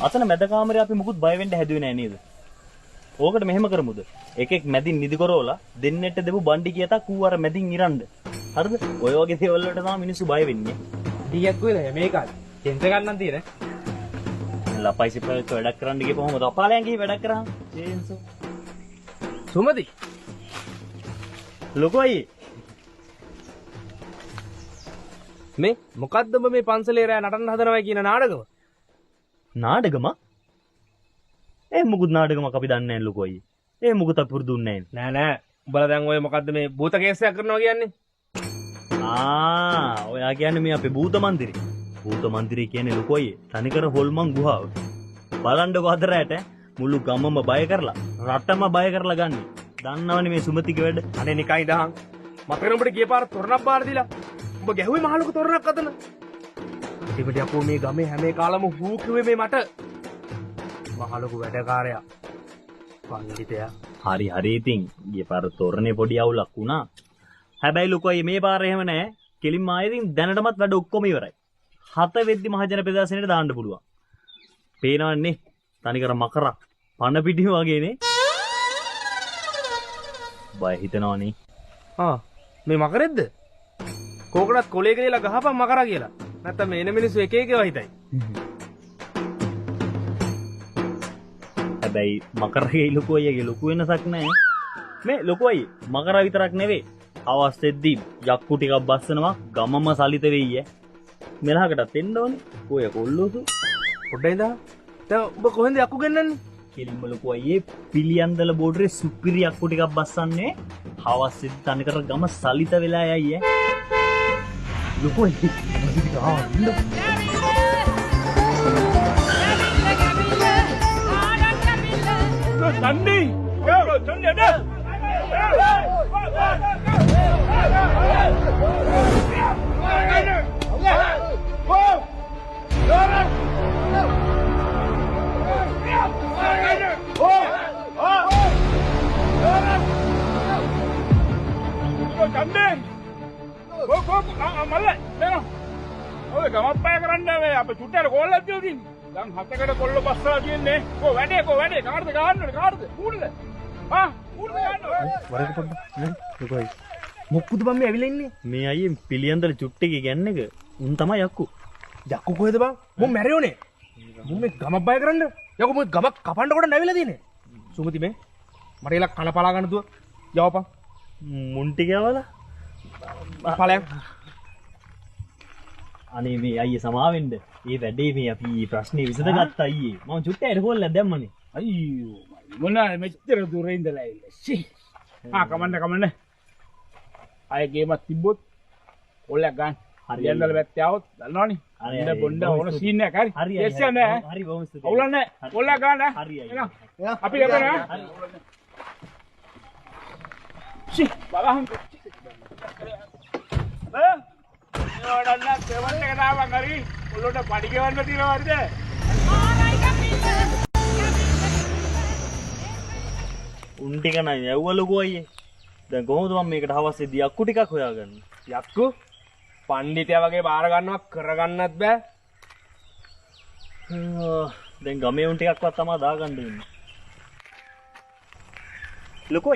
අතන මැද කාමරේ අපි මුකුත් බය වෙන්න හැදුවේ නෑ නේද? ඕකට මෙහෙම කරමුද? එකෙක් මැදින් නිදි කරවලා දෙන්නෙට දෙපු බණ්ඩි කියතක් ඌ අර මැදින් ඉරන්න. හරිද? ඔය වගේ දේවල් වලට තමයි මිනිස්සු බය වෙන්නේ. ටිකක් වෙලා මේකයි. චෙන්ස ගන්නන් තියෙන. ලපයි සිප්පලට වැඩක් කරන්න ගිහපුවම තපාලයන් ගිහින් වැඩක් කරාම චේන්ස්. සුමති. ලොකෝයි. මේ මොකද්ද මේ පන්සලේ රෑ නටන්න හදනවා කියන නාටකම? නාටකම? මුකුත් නාටකමක් අපි දන්නේ නැහැ ලොකෝයි. මුකුත් අපි පුරුදුන්නේ නැහැ. නෑ. උඹලා දැන් ඔය මොකද්ද මේ භූත කේසයක් කරනවා කියන්නේ? ඔයා කියන්නේ මේ අපේ භූත මන්දිරේ. භූත මන්දිරේ කියන්නේ ලොකෝයි. තනිකර හොල්මන් ගුහාව. බලන්නකො අතරට මුළු ගමම බය කරලා, රටම බය කරලා ගන්න. දන්නවනේ මේ සුමතිගේ වැඩ. අනේ නිකයි දහන්. මතකද උඹට ගිය පාර තොරණක් බාර දීලා? උඹ ගැහුවේ මහලුක තොරණක් අතන. ඉතින් අපෝ මේ ගමේ හැම කාලම හූ කිව්වේ මේ මට. මහලුකු වැඩකාරයා. පඬිතයා. හරි ඉතින් ගිය පාර තොරණේ පොඩි අවුලක් වුණා. හැබැයි ලොකෝයි මේ පාර එහෙම නැහැ. කෙලින්ම ආයෙත් දැනටමත් වැඩ ඔක්කොම ඉවරයි. 7 වෙද්දි මහජන ප්‍රදර්ශනයට දාන්න පුළුවන්. පේනවන්නේ තනිකර මකරක් පණ පිටිම වගේනේ. බය හිතනවනේ. මේ මකරෙද්ද? කෝකටත් කොලේ කියලා ගහපන් මකරා කියලා. නැත්තම් මේ එන මිනිස්සු එක එකව හිතයි. හැබැයි මකරගේ ලොකුවයිගේ ලොකු වෙනසක් නැහැ. මේ ලොකුවයි මකරා විතරක් නෙවෙයි. අවස්සෙද්දී යක්කු ටිකක් බස්සනවා ගමම සලිත වෙයි ඈ. මෙලහකටත් එන්න ඕනේ. කොය කොල්ලෝසු. පොඩ්ඩයි දා. දැන් ඔබ කොහෙන්ද යක්කු ගෙන්නන්නේ? කෙලින්ම ලොකු අයියේ පිළියන්දල බෝඩරේ සුපිරි යක්කු ටිකක් බස්සන්නේ. හවස්සෙද්දී තනිකර ගම සලිත වෙලා යයි ඈ. ලොකු අයියේ ටික ආන්න. Tandi! Go! Tandi ada! Tandi! Go! Malak! Mana? Oh, kamu apa yang kerana ni? Apa cuci ada kolam tu ni? Dan hati kita kollo basah dia ni. Go, wede. Kaarde. Udah. Udah kan? Baru pun. Lukoi. Mukku tu bang me avila inni. Me aye piliyandala chutte ki ganne ka. Un තමයි yakku. Yakku කොහෙද බං? මොන් මැරෙවනේ. මොන් මේ ගමක් බය කරන්න. යකෝ මොන් ගමක් කපන්න කොට නැවිලා තියෙන්නේ. සුමති මේ මට එලා කන පලා ගන්න දුව. යවපන්. මුන් ටික යවලා. පලයන්. අනේ මේ අයියේ සමාවෙන්න. මේ වැඩේ මේ අපි ප්‍රශ්නේ විසඳගත්තා අයියේ. මම චුට්ටයට කොල්ලක් දැම්මනේ. අයියෝ මොනවා මෙච්චර දුර ඉඳලා ඇවිල්ලා. ෂී. කමන්න. අය ගේමක් තිබ්බොත් කොල්ලක් ගන්න. හරි යන්නල පැත්තේ આવොත් දන්නවනේ. ඉන්න බොණ්ඩ ඕන සීන් එකක් හරි. yes නෑ. හරි බොහොම ස්තුතියි. අවුලක් නෑ. කොල්ලක් ගන්න. හරි අයියා. අපි යපේන. ෂී. බලහන්. නෝඩන්න දෙවන්න එක දාපන් හරි. ඔලොට පඩි ගෙවන්න තියෙනවා හරිද? උන් ටික නෑ යව්වලුකෝ අයියේ. දැන් කොහොමද මම මේකට හවස්සේදී යක්කු ටිකක් හොයාගන්නේ? යක්කු? පණ්ඩිතයා වගේ බාර ගන්නවක් කරගන්නත් බෑ. දැන් ගමේ උන් ටිකක්වත් තමයි දාගන්න ඉන්නේ. ලොකෝ